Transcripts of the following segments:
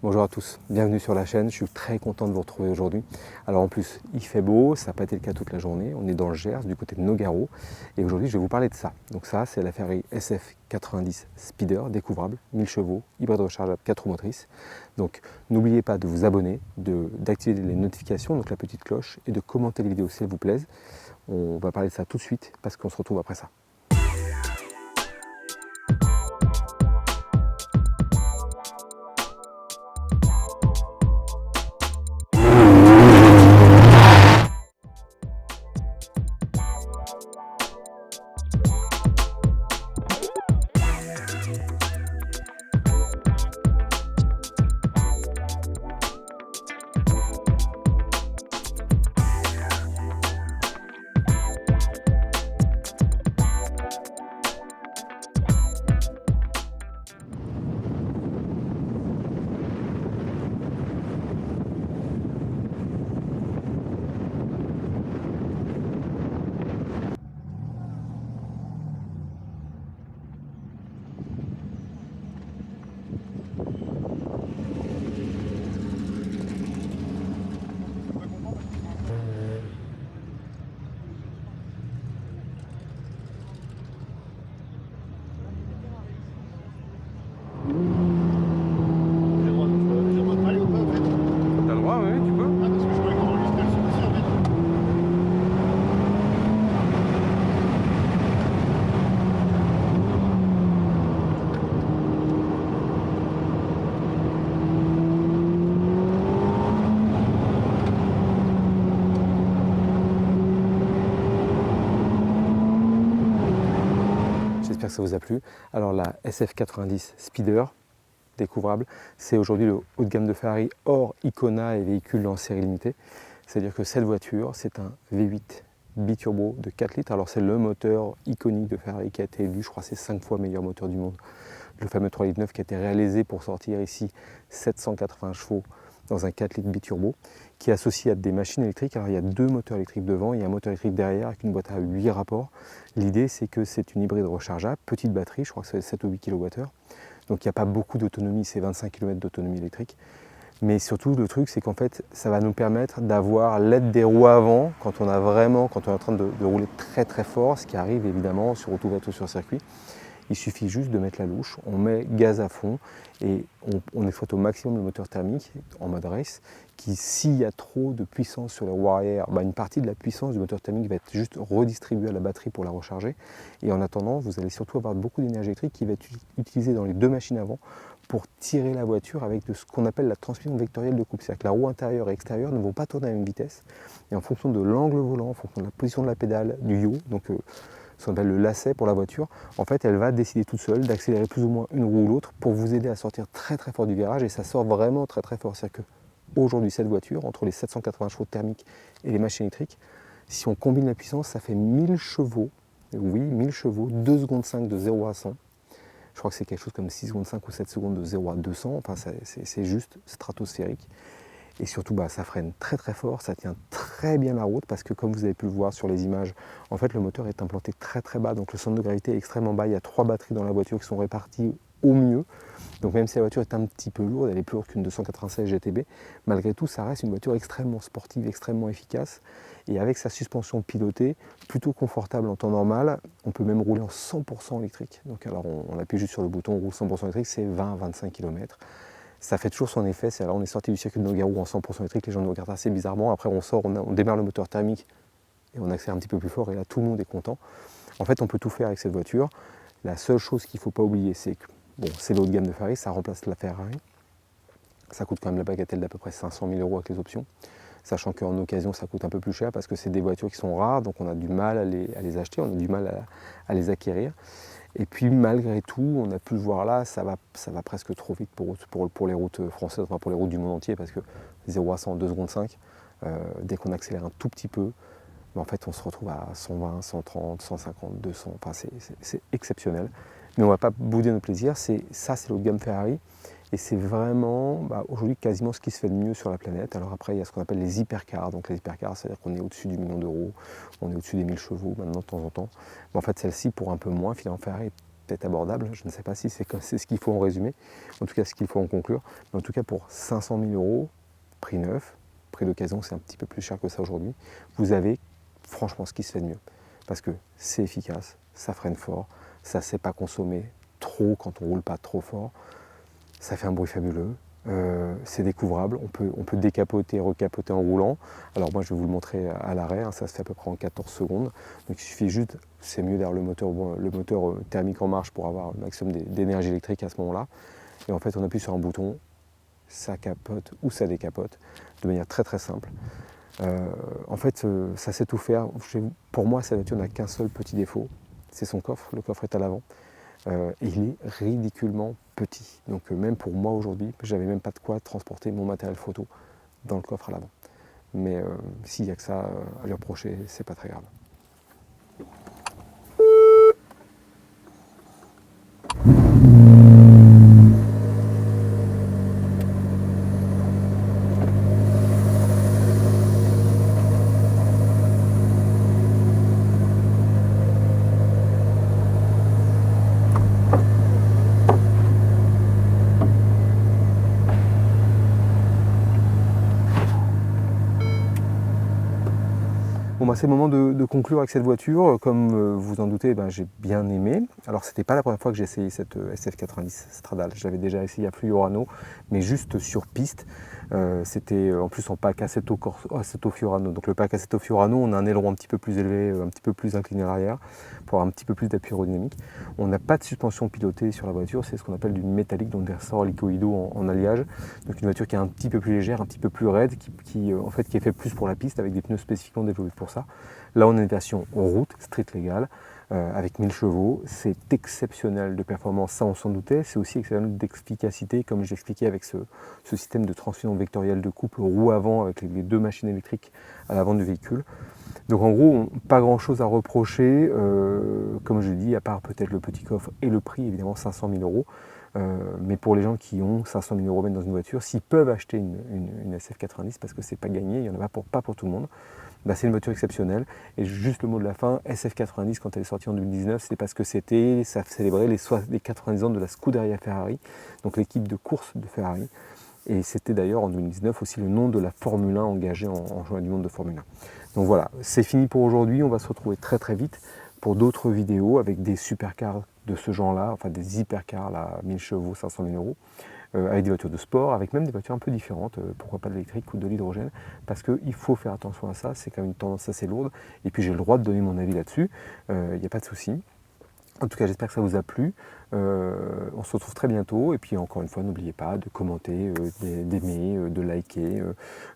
Bonjour à tous, bienvenue sur la chaîne, je suis très content de vous retrouver aujourd'hui. Alors en plus, il fait beau, ça n'a pas été le cas toute la journée, on est dans le Gers, du côté de Nogaro, et aujourd'hui je vais vous parler de ça. Donc ça, c'est la Ferrari SF90 Speeder, découvrable, 1000 chevaux, hybride rechargeable, 4 roues motrices. Donc n'oubliez pas de vous abonner, d'activer les notifications, donc la petite cloche, et de commenter les vidéos si elles vous plaisent. On va parler de ça tout de suite, parce qu'on se retrouve après ça. T'as le droit, oui, tu peux. Ah, parce que je croyais qu'on enregistrait le son aussi en fait. J'espère que ça vous a plu. Alors la SF90 Speeder, découvrable, c'est aujourd'hui le haut de gamme de Ferrari hors Icona et véhicules en série limitée. C'est-à-dire que cette voiture, c'est un V8 biturbo de 4 litres. Alors c'est le moteur iconique de Ferrari qui a été élu, je crois c'est 5 fois meilleur moteur du monde. Le fameux 3,9 litres qui a été réalisé pour sortir ici 780 chevaux dans un 4 litres biturbo, qui est associé à des machines électriques. Alors il y a deux moteurs électriques devant, il y a un moteur électrique derrière avec une boîte à 8 rapports. L'idée c'est que c'est une hybride rechargeable, petite batterie, je crois que c'est 7 ou 8 kWh. Donc il n'y a pas beaucoup d'autonomie, c'est 25 km d'autonomie électrique. Mais surtout le truc c'est qu'en fait ça va nous permettre d'avoir l'aide des roues avant quand on est en train de rouler très très fort, ce qui arrive évidemment sur autoroute ou sur circuit. Il suffit juste de mettre la louche, on met gaz à fond et on exploite au maximum le moteur thermique en mode race qui, s'il y a trop de puissance sur les roues arrière, une partie de la puissance du moteur thermique va être juste redistribuée à la batterie pour la recharger. Et en attendant, vous allez surtout avoir beaucoup d'énergie électrique qui va être utilisée dans les deux machines avant pour tirer la voiture avec ce qu'on appelle la transmission vectorielle de coupe. C'est-à-dire que la roue intérieure et extérieure ne vont pas tourner à la même vitesse. Et en fonction de l'angle volant, en fonction de la position de la pédale, du yaw, donc ce qu'on appelle le lacet pour la voiture, en fait elle va décider toute seule d'accélérer plus ou moins une roue ou l'autre pour vous aider à sortir très très fort du virage, et ça sort vraiment très très fort. C'est-à-dire qu'aujourd'hui cette voiture, entre les 780 chevaux thermiques et les machines électriques, si on combine la puissance, ça fait 1000 chevaux, oui 1000 chevaux, 2 secondes 5 de 0 à 100. Je crois que c'est quelque chose comme 6 secondes 5 ou 7 secondes de 0 à 200, enfin c'est juste stratosphérique. Et surtout, ça freine très très fort, ça tient très bien la route parce que comme vous avez pu le voir sur les images, en fait le moteur est implanté très très bas, donc le centre de gravité est extrêmement bas. Il y a 3 batteries dans la voiture qui sont réparties au mieux. Donc même si la voiture est un petit peu lourde, elle est plus lourde qu'une 296 GTB, malgré tout ça reste une voiture extrêmement sportive, extrêmement efficace. Et avec sa suspension pilotée, plutôt confortable en temps normal, on peut même rouler en 100% électrique. Donc alors on appuie juste sur le bouton, on roule 100% électrique, c'est 20-25 km. Ça fait toujours son effet. Alors on est sorti du circuit de Nogaro en 100% électrique, les gens nous regardent assez bizarrement. Après on sort, on démarre le moteur thermique et on accélère un petit peu plus fort et là tout le monde est content. En fait on peut tout faire avec cette voiture. La seule chose qu'il ne faut pas oublier, c'est que c'est le haut de gamme de Ferrari, ça remplace la Ferrari. Ça coûte quand même la bagatelle d'à peu près 500 000 € avec les options. Sachant qu'en occasion ça coûte un peu plus cher parce que c'est des voitures qui sont rares, donc on a du mal à les acheter, on a du mal à les acquérir. Et puis malgré tout, on a pu le voir là, ça va presque trop vite pour les routes françaises, enfin pour les routes du monde entier, parce que 0 à 100 en 2 secondes 5, dès qu'on accélère un tout petit peu, en fait on se retrouve à 120, 130, 150, 200, enfin c'est exceptionnel. Mais on ne va pas bouder notre plaisir, c'est le haut de gamme Ferrari, et c'est vraiment aujourd'hui quasiment ce qui se fait de mieux sur la planète. Alors après il y a ce qu'on appelle les hypercars, donc les hypercars c'est-à-dire qu'on est au-dessus du $1 000 000, on est au-dessus des 1000 chevaux maintenant de temps en temps. Mais en fait celle-ci pour un peu moins, finalement Ferrari est peut-être abordable, je ne sais pas si c'est ce qu'il faut en résumer, en tout cas ce qu'il faut en conclure, mais en tout cas pour 500 000 €, prix neuf, prix d'occasion c'est un petit peu plus cher que ça aujourd'hui, vous avez franchement ce qui se fait de mieux, parce que c'est efficace, ça freine fort, ça ne sait pas consommer trop quand on ne roule pas trop fort, ça fait un bruit fabuleux, c'est découvrable, on peut décapoter, recapoter en roulant. Alors moi je vais vous le montrer à l'arrêt, ça se fait à peu près en 14 secondes. Donc il suffit juste, c'est mieux d'avoir le moteur thermique en marche pour avoir le maximum d'énergie électrique à ce moment-là. Et en fait on appuie sur un bouton, ça capote ou ça décapote de manière très très simple. En fait ça sait tout faire. Pour moi cette voiture n'a qu'un seul petit défaut, c'est son coffre, le coffre est à l'avant. Il est ridiculement petit. Donc même pour moi aujourd'hui, j'avais même pas de quoi transporter mon matériel photo dans le coffre à l'avant. Mais s'il n'y a que ça à lui reprocher, c'est pas très grave. Bon bah c'est le moment de conclure avec cette voiture. Comme vous en doutez, j'ai bien aimé. Alors c'était pas la première fois que j'ai essayé cette SF90 Stradale. Je l'avais déjà essayé à Fiorano, mais juste sur piste. C'était en plus en pack Assetto Fiorano. Donc le pack Assetto Fiorano, on a un aileron un petit peu plus élevé, un petit peu plus incliné à l'arrière, pour avoir un petit peu plus d'appui aérodynamique. On n'a pas de suspension pilotée sur la voiture, c'est ce qu'on appelle du métallique, donc des ressorts licoïdaux en alliage. Donc une voiture qui est un petit peu plus légère, un petit peu plus raide, qui est fait plus pour la piste, avec des pneus spécifiquement développés pour ça. Là on a une version en route, street légale, avec 1000 chevaux, c'est exceptionnel de performance, ça on s'en doutait, c'est aussi exceptionnel d'efficacité, comme je l'expliquais avec ce système de transmission vectorielle de couple roue avant, avec les deux machines électriques à l'avant du véhicule. Donc en gros, pas grand chose à reprocher, comme je dis, à part peut-être le petit coffre et le prix, évidemment 500 000 €. Mais pour les gens qui ont 500 000 € dans une voiture, s'ils peuvent acheter une SF90, parce que c'est pas gagné, il n'y en a pas pour tout le monde, c'est une voiture exceptionnelle. Et juste le mot de la fin, SF90 quand elle est sortie en 2019, c'est parce que ça célébrait les 90 ans de la Scuderia Ferrari, donc l'équipe de course de Ferrari. Et c'était d'ailleurs en 2019 aussi le nom de la Formule 1 engagée en championnat du monde de Formule 1. Donc voilà, c'est fini pour aujourd'hui, on va se retrouver très très vite pour d'autres vidéos avec des supercars de ce genre-là, enfin des hypercars là, 1000 chevaux, 500 000 €, avec des voitures de sport, avec même des voitures un peu différentes, pourquoi pas de l'électrique ou de l'hydrogène, parce qu'il faut faire attention à ça, c'est quand même une tendance assez lourde, et puis j'ai le droit de donner mon avis là-dessus, il n'y a pas de souci. En tout cas, j'espère que ça vous a plu. On se retrouve très bientôt. Et puis, encore une fois, n'oubliez pas de commenter, d'aimer, de liker,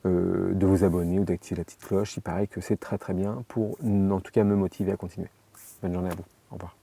de vous abonner ou d'activer la petite cloche. Il paraît que c'est très très bien pour, en tout cas, me motiver à continuer. Bonne journée à vous. Au revoir.